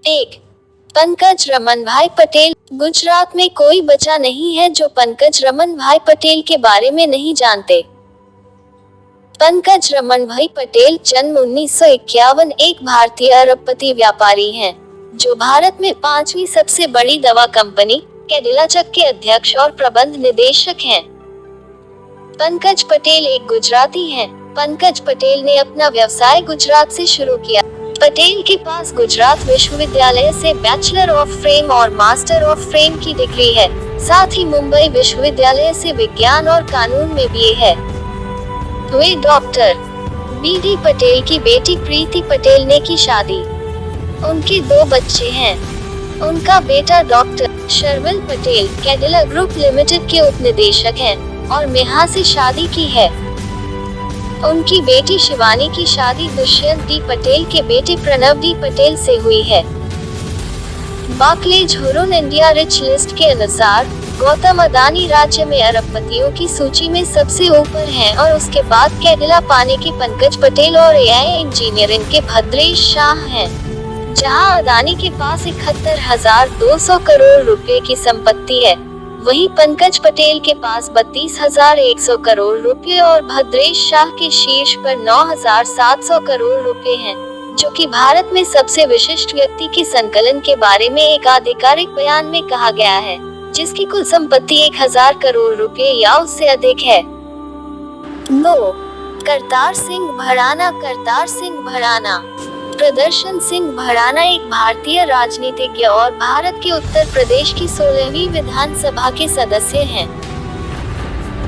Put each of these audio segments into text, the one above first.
एक, पंकज रमन भाई पटेल। गुजरात में कोई बचा नहीं है जो पंकज रमन भाई पटेल के बारे में नहीं जानते। पंकज रमन भाई पटेल जन्म 1951 एक भारतीय अरबपति व्यापारी हैं, जो भारत में 5वीं सबसे बड़ी दवा कंपनी कैडिलाचक के अध्यक्ष और प्रबंध निदेशक हैं। पंकज पटेल एक गुजराती हैं। पंकज पटेल ने अपना व्यवसाय गुजरात से शुरू किया। पटेल के पास गुजरात विश्वविद्यालय से बैचलर ऑफ फ्रेम और मास्टर ऑफ फ्रेम की डिग्री है। साथ ही मुंबई विश्वविद्यालय से विज्ञान और कानून में बीए है। वे डॉक्टर बी.डी. पटेल की बेटी प्रीति पटेल ने की शादी। उनके 2 बच्चे हैं। उनका बेटा doctor Sharvil Patel Cadila group limited के उप निदेशक हैं और मेहा से शादी की है। उनकी बेटी शिवानी की शादी दुष्यंत डी पटेल के बेटे प्रणव डी पटेल से हुई है। Barclays Hurun India rich list के अनुसार गौतम अदानी राज्य में अरबपतियों की सूची में सबसे ऊपर हैं और उसके बाद कैडिला पाने के पंकज पटेल और एआई इंजीनियरिंग के भद्रेश शाह हैं, जहां अदानी के पास 71,200 करोड़ रुपए की संपत्ति है। वहीं पंकज पटेल के पास 32,100 करोड़ रुपए और भद्रेश शाह के शीर्ष पर 9,700 करोड़ रुपए हैं, जो कि भारत में सबसे विशिष्ट व्यक्ति के संकलन के बारे में एक आधिकारिक बयान में कहा गया है, जिसकी कुल संपत्ति 1,000 करोड़ रुपए या उससे अधिक है। 2. करतार सिंह भड़ाना। करतार सिंह भड़ाना प्रदर्शन सिंह भड़ाना एक भारतीय राजनीतिज्ञ और भारत के उत्तर प्रदेश की 16वीं विधानसभा के सदस्य हैं।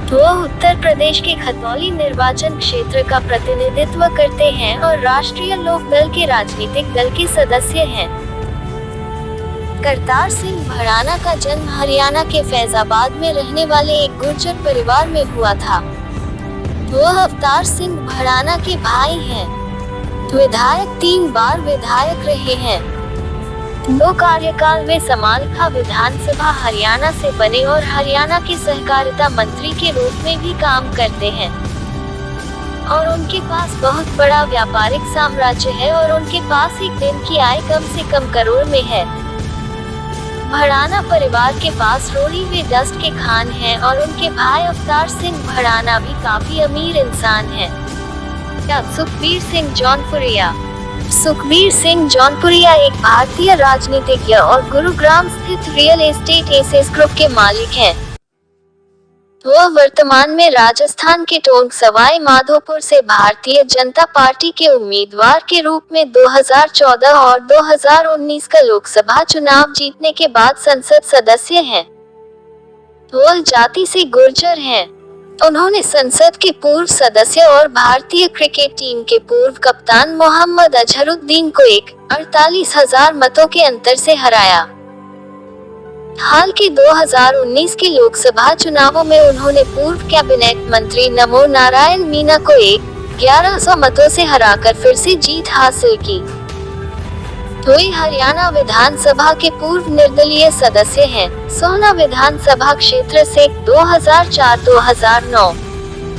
वह उत्तर प्रदेश के खतौली निर्वाचन क्षेत्र का प्रतिनिधित्व करते हैं और राष्ट्रीय लोक दल के राजनीतिक दल के सदस्य हैं। करतार सिंह भड़ाना का जन्म हरियाणा के फैजाबाद में रहने वाले एक गुर्जर परिवार में हुआ था। वह अवतार सिंह भड़ाना के भाई हैं। विधायक 3 बार विधायक रहे हैं। 2 कार्यकाल में समालखा विधानसभा हरियाणा से बने और हरियाणा के सहकारिता मंत्री के रूप में भी काम करते हैं। और उनके पास बहुत बड़ा व्यापारिक साम्राज्य है और उनके पास एक दिन की आय कम से कम करोड़ में है। भड़ाना परिवार के पास रोड़ी वे डस्ट के खान हैं और उनके भाई अवतार सिंह भड़ाना भी काफी अमीर इंसान हैं। सुखबीर सिंह जौनपुरिया। सुखबीर सिंह जौनपुरिया एक भारतीय राजनीतिज्ञ और गुरुग्राम स्थित रियल एस्टेट एसेस ग्रुप के मालिक हैं। वह वर्तमान में राजस्थान के टोंक सवाई माधोपुर से भारतीय जनता पार्टी के उम्मीदवार के रूप में 2014 और 2019 का लोकसभा चुनाव जीतने के बाद संसद सदस्य हैं। वह जाति से गुर्जर हैं। उन्होंने संसद के पूर्व सदस्य और भारतीय क्रिकेट टीम के पूर्व कप्तान मोहम्मद अजहरुद्दीन को 48,000 मतों के अंतर से हराया। हाल के 2019 के लोकसभा चुनावों में उन्होंने पूर्व कैबिनेट मंत्री नमो नारायण मीना को 1100 मतों से हराकर फिर से जीत हासिल की। वे हरियाणा विधानसभा के पूर्व निर्दलीय सदस्य हैं। सोहना विधानसभा क्षेत्र से 2004-2009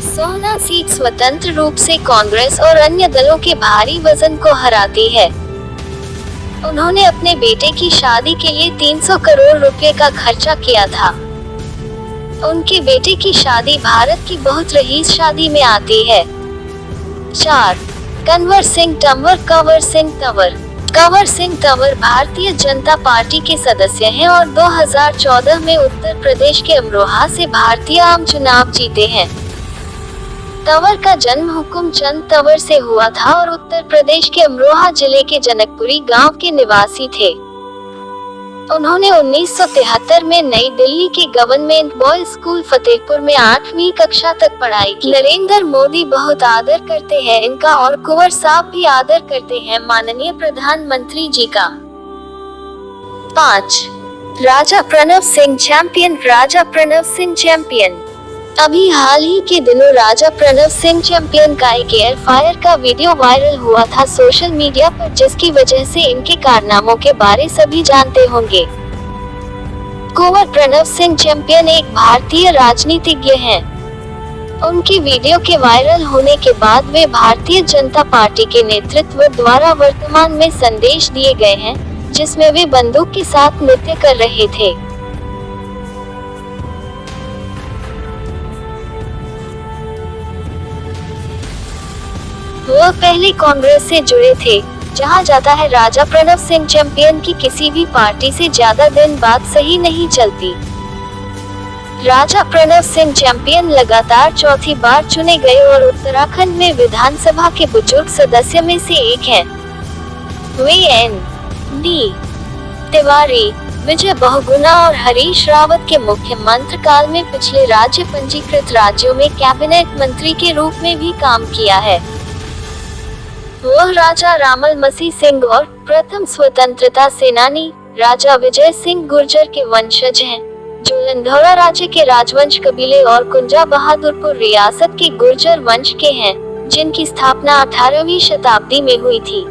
सोहना सीट स्वतंत्र रूप से कांग्रेस और अन्य दलों के भारी वजन को हराती है। उन्होंने अपने बेटे की शादी के लिए 300 करोड़ रुपए का खर्चा किया था। उनके बेटे की शादी भारत की बहुत रईस शादी में आती है। 4. कंवर सिंह तंवर। कंवर सिंह तंवर। कंवर सिंह तंवर भारतीय जनता पार्टी के सदस्य हैं और 2014 में उत्तर प्रदेश के अमरोहा से भारतीय आम चुनाव जीते हैं। तंवर का जन्म हुकुमचंद तंवर से हुआ था और उत्तर प्रदेश के अमरोहा जिले के जनकपुरी गांव के निवासी थे। उन्होंने 1973 में नई दिल्ली के गवर्नमेंट बॉयज स्कूल फतेहपुर में 8वीं कक्षा तक पढ़ाई की। नरेंद्र मोदी बहुत आदर करते हैं इनका और कुंवर साहब भी आदर करते हैं माननीय प्रधानमंत्री जी का। 5. राजा प्रणव सिंह चैंपियन। राजा प्रणव सिंह चैंपियन। अभी हाल ही के दिनों राजा प्रणव सिंह चैंपियन का एक एयर फायर का वीडियो वायरल हुआ था सोशल मीडिया पर, जिसकी वजह से इनके कारनामों के बारे सभी जानते होंगे। कुंवर प्रणव सिंह चैंपियन एक भारतीय राजनीतिज्ञ हैं। उनकी वीडियो के वायरल होने के बाद वे भारतीय जनता पार्टी के नेतृत्व द्वारा वर्तमान में संदेश दिए गए हैं, जिसमें वे बंदूक के साथ नृत्य कर रहे थे। वह पहले कांग्रेस से जुड़े थे, जहां जाता है राजा प्रणव सिंह चैंपियन की किसी भी पार्टी से ज्यादा दिन बाद सही नहीं चलती। राजा प्रणव सिंह चैंपियन लगातार चौथी बार चुने गए और उत्तराखंड में विधानसभा के बुजुर्ग सदस्य में से एक हैं। वे एन.डी. तिवारी, विजय बहुगुणा और हरीश रावत के मुख्यमंत्री काल में पिछले राज्य पंजीकृत राज्यों में कैबिनेट मंत्री के रूप में भी काम किया है। वह राजा रामल मसीह सिंह और प्रथम स्वतंत्रता सेनानी राजा विजय सिंह गुर्जर के वंशज हैं, जो लंढौरा राज्य के राजवंश कबीले और कुंजा बहादुरपुर रियासत के गुर्जर वंश के हैं, जिनकी स्थापना 18वीं शताब्दी में हुई थी।